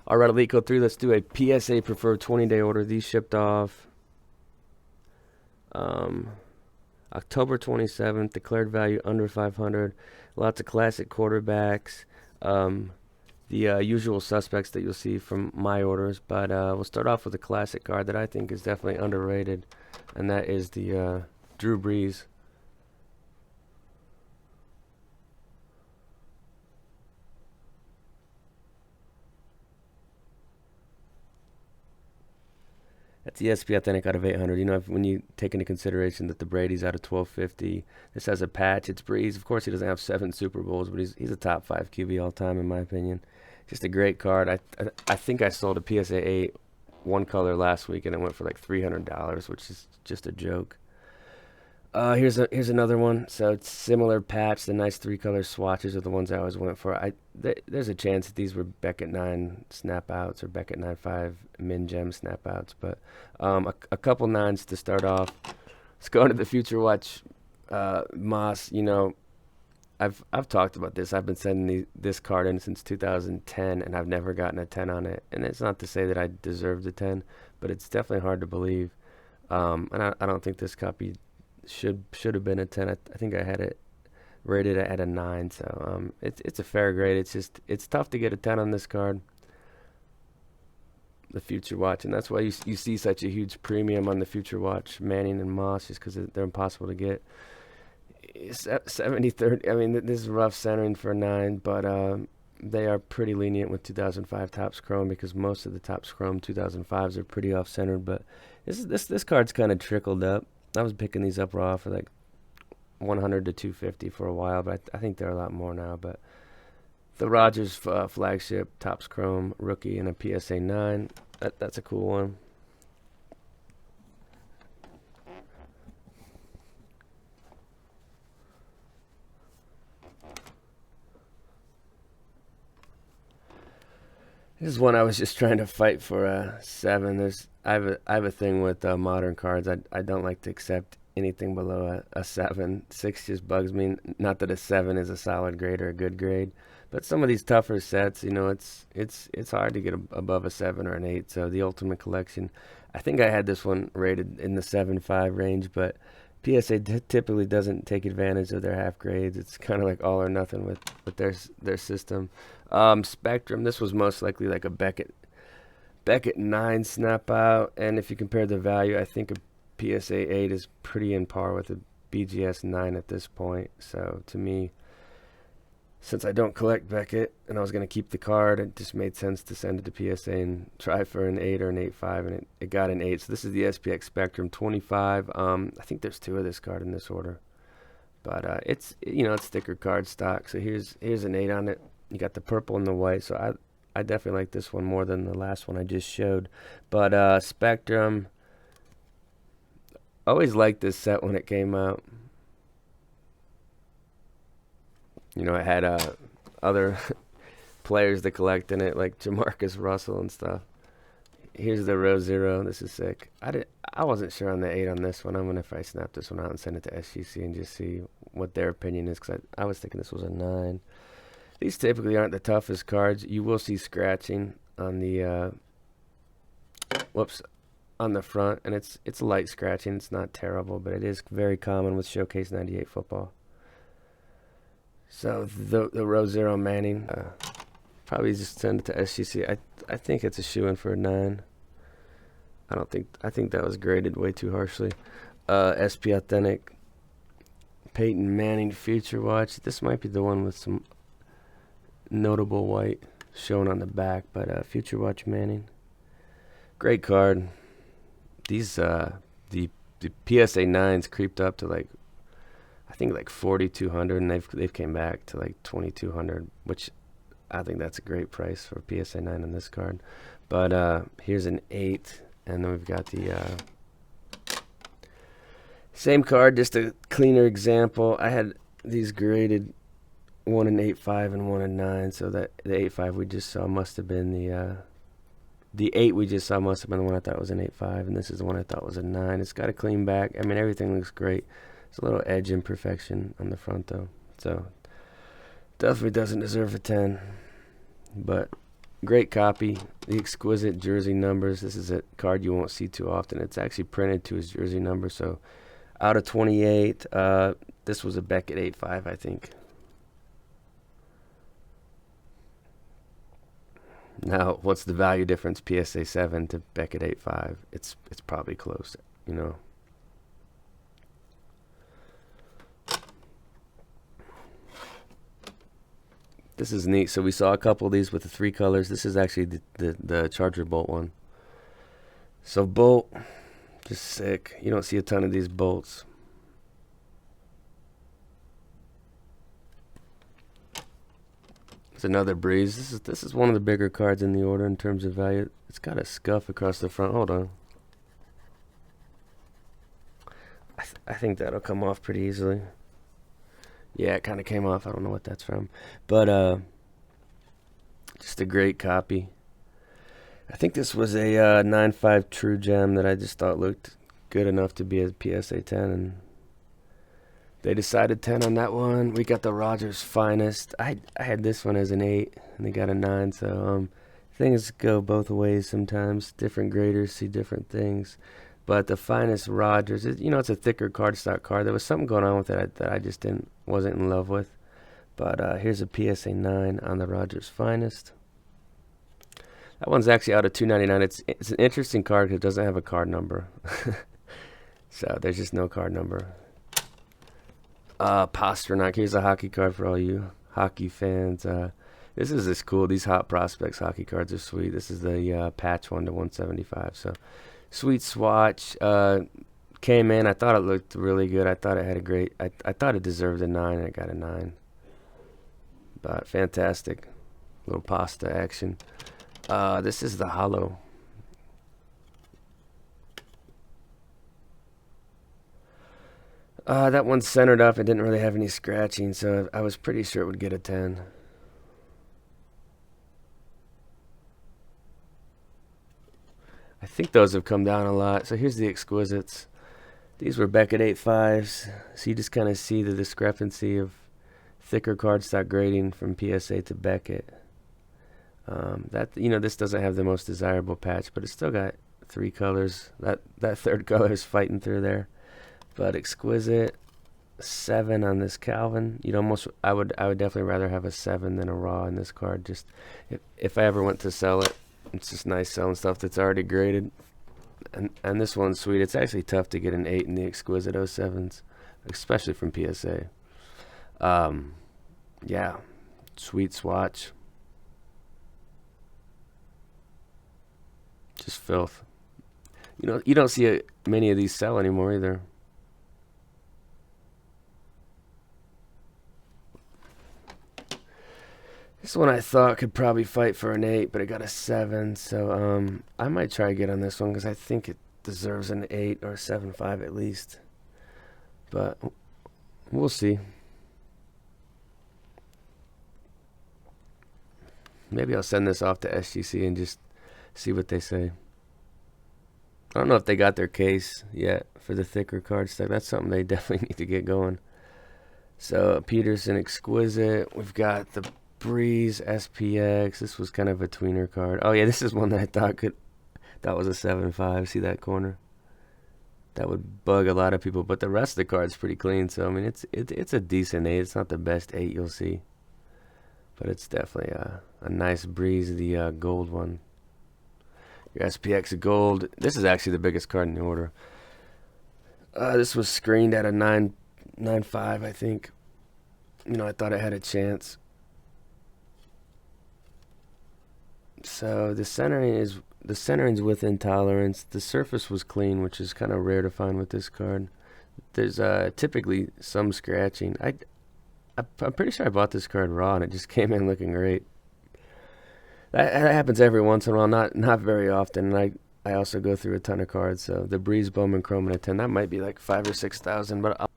All right, Elite Code 3, let's do a PSA preferred 20-day order. These shipped off October 27th. Declared value under 500. Lots of classic quarterbacks. The usual suspects that you'll see from my orders. But we'll start off with a classic card that I think is definitely underrated, and that is the Drew Brees. That's the SP Authentic out of 800. You know, when you take into consideration that the Brady's out of 1250, this has a patch. It's Breeze. Of course, he doesn't have 7 Super Bowls, but he's a top 5 QB all time, in my opinion. Just a great card. I think I sold a PSA 8 one color last week, and it went for like $300, which is just a joke. Here's another one. So it's similar patch. The nice 3-color swatches are the ones I always went for. There's a chance that these were Beckett 9 snap outs or Beckett 9.5 min gem snap outs, but a couple 9s to start off. Let's go into the Future Watch Moss. You know, I've talked about this. I've been sending this card in since 2010, and I've never gotten a 10 on it. And it's not to say that I deserved a 10, but it's definitely hard to believe. And I don't think this copy should have been a 10. I think I had it rated at a 9, so it's a fair grade. It's tough to get a 10 on this card, the Future Watch, and that's why you see such a huge premium on the Future Watch Manning and Moss, just because they're impossible to get. 70-30. I mean, this is rough centering for a 9, but they are pretty lenient with 2005 Topps Chrome, because most of the Topps Chrome 2005s are pretty off centered. But this card's kind of trickled up. I was picking these up raw for like 100 to 250 for a while, but I think they're a lot more now. But the Rodgers flagship Topps Chrome rookie and a PSA 9, that's a cool one. This is one I was just trying to fight for a 7. I have a thing with modern cards. I don't like to accept anything below a 7. 6 just bugs me. Not that a 7 is a solid grade or a good grade, but some of these tougher sets, you know, it's hard to get above a 7 or an 8. So the Ultimate Collection, I think I had this one rated in the 7.5 range, but PSA typically doesn't take advantage of their half grades. It's kind of like all or nothing with their system. Spectrum, this was most likely like a Beckett 9 snap out, and if you compare the value, I think a PSA 8 is pretty in par with a BGS 9 at this point. So to me, since I don't collect Beckett and I was going to keep the card, it just made sense to send it to PSA and try for an 8 or an 8.5, and it got an 8. So this is the SPX Spectrum 25. I think there's 2 of this card in this order, but it's thicker card stock. So here's an 8 on it. You got the purple and the white, so I definitely like this one more than the last one I just showed. But Spectrum, always liked this set when it came out. You know, it had other players to collect in it, like Jamarcus Russell and stuff. Here's the row 0. This is sick. I wasn't sure on the 8 on this one. I'm going to if I snap this one out and send it to SGC and just see what their opinion is, because I was thinking this was a 9. These typically aren't the toughest cards. You will see scratching on the on the front, and it's light scratching. It's not terrible, but it is very common with Showcase 98 football. So the row 0 Manning, probably just send it to SGC. I think it's a shoo-in for a 9. I think that was graded way too harshly. SP Authentic Peyton Manning Future Watch. This might be the one with some notable white shown on the back, but Future Watch Manning, great card. These the PSA 9s creeped up to like, I think like 4,200, and they've came back to like 2,200, which I think that's a great price for a PSA 9 on this card. But here's an 8, and then we've got the same card, just a cleaner example. I had these graded, one in 8.5 and one in 9, so that the 8.5 we just saw must have been the 8 we just saw must have been the one I thought was an 8.5, and this is the one I thought was a 9. It's got a clean back. I mean, everything looks great. There's a little edge imperfection on the front though, so definitely doesn't deserve a 10. But great copy. The Exquisite jersey numbers. This is a card you won't see too often. It's actually printed to his jersey number. So out of 28, this was a Beckett 8.5, I think. Now, what's the value difference? PSA 7 to Beckett 8.5. It's probably close, you know. This is neat. So we saw a couple of these with the 3 colors. This is actually the Charger bolt one. So bolt, just sick. You don't see a ton of these bolts. It's another Breeze. This is one of the bigger cards in the order in terms of value. It's got a scuff across the front. Hold on. I think that'll come off pretty easily. Yeah, it kind of came off. I don't know what that's from. But just a great copy. I think this was a 9.5 True Gem that I just thought looked good enough to be a PSA 10. And they decided 10 on that one. We got the Rogers Finest. I had this one as an 8, and they got a 9. So things go both ways sometimes. Different graders see different things. But the Finest Rogers, it's a thicker cardstock card. There was something going on with it that I just wasn't in love with. But here's a PSA 9 on the Rogers Finest. That one's actually out of $2.99. It's an interesting card because it doesn't have a card number. So there's just no card number. Pasternak. Here's a hockey card for all you hockey fans. This is cool. These Hot Prospects hockey cards are sweet. This is the patch 1 to 175. So sweet swatch. Came in. I thought it looked really good. I thought it had a great. I thought it deserved a 9. And it got a 9. But fantastic. Little pasta action. This is the hollow. That one's centered up. It didn't really have any scratching, so I was pretty sure it would get a 10. I think those have come down a lot. So here's the Exquisites. These were Beckett 8.5s. So you just kind of see the discrepancy of thicker cardstock grading from PSA to Beckett. This doesn't have the most desirable patch, but it's still got 3 colors. That third color is fighting through there. But Exquisite 7 on this Calvin. I would definitely rather have a 7 than a raw in this card. Just if I ever went to sell it, it's just nice selling stuff that's already graded. And this one's sweet. It's actually tough to get an 8 in the Exquisite 07s, especially from PSA. Yeah, sweet swatch. Just filth. You don't see many of these sell anymore either. This one I thought could probably fight for an 8, but it got a 7. So I might try to get on this one because I think it deserves an 8 or a 7.5 at least. But we'll see. Maybe I'll send this off to SGC and just see what they say. I don't know if they got their case yet for the thicker cardstock. That's something they definitely need to get going. So Peterson Exquisite. We've got the Breeze SPX. This was kind of a tweener card. Oh yeah, this is one that I thought was a 7.5. See that corner? That would bug a lot of people, but the rest of the card's pretty clean. So I mean, it's a decent 8. It's not the best 8 you'll see, but it's definitely a nice Breeze. The gold one. Your SPX gold. This is actually the biggest card in the order. This was screened at a 9.5, I think. I thought it had a chance. So the centering's within tolerance. The surface was clean, which is kind of rare to find with this card. There's typically some scratching. I'm pretty sure I bought this card raw and it just came in looking great. That happens every once in a while, not very often. And I also go through a ton of cards. So the Breeze Bowman Chrome and a 10, that might be like 5,000 or 6,000, but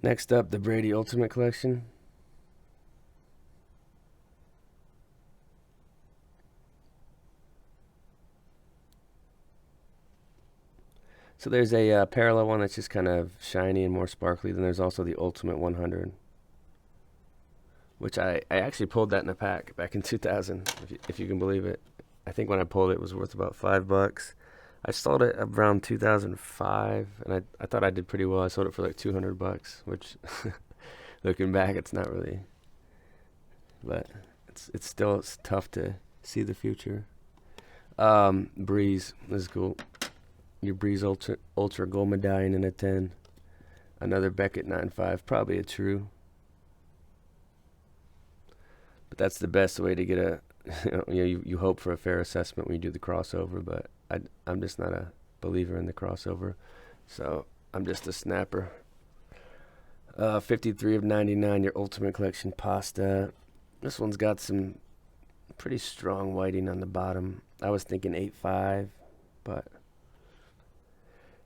next up, the Brady Ultimate Collection. So there's a parallel one that's just kind of shiny and more sparkly. Then there's also the Ultimate 100. which I actually pulled that in a pack back in 2000, if you can believe it. I think when I pulled it, it was worth about $5. I sold it around 2005, and I thought I did pretty well. I sold it for like $200, which looking back, it's not really, but it's tough to see the future. Breeze, this is cool. Your Breeze Ultra Gold Medallion in a 10. Another Beckett 9.5, probably a true. But that's the best way to get a, you hope for a fair assessment when you do the crossover, but I'm just not a believer in the crossover. So I'm just a snapper. 53 of 99, your Ultimate Collection Pasta. This one's got some pretty strong whiting on the bottom. I was thinking 8.5, but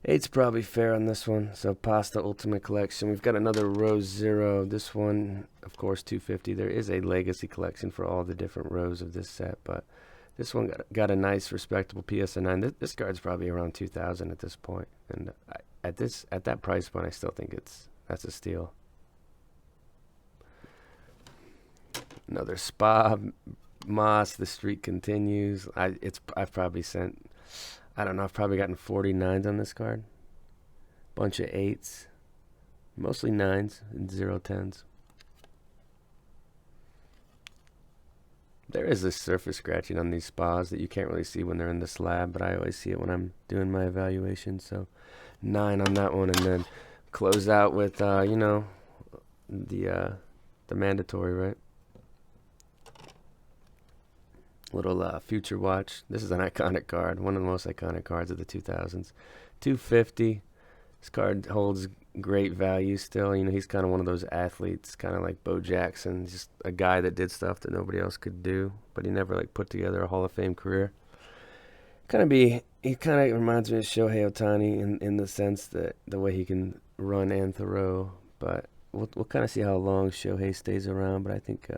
8's probably fair on this one. So Pasta Ultimate Collection. We've got another Rose Zero. This one, of course, 250. There is a Legacy Collection for all the different rows of this set, but this one got a nice, respectable PSA 9. This card's probably around 2,000 at this point, and at that price point, I still think that's a steal. Another Spa Moss. The streak continues. I've probably gotten 49s on this card. Bunch of 8s, mostly 9s and 0 10s. There is this surface scratching on these spas that you can't really see when they're in the slab, but I always see it when I'm doing my evaluation. So 9 on that one, and then close out with the mandatory, right? Little Future Watch. This is an iconic card, one of the most iconic cards of the 2000s. 250. This card holds great value still. He's kind of one of those athletes, kind of like Bo Jackson, just a guy that did stuff that nobody else could do, but he never put together a Hall of Fame career. He kind of reminds me of Shohei Ohtani in the sense that the way he can run and throw, but we'll kind of see how long Shohei stays around, but I think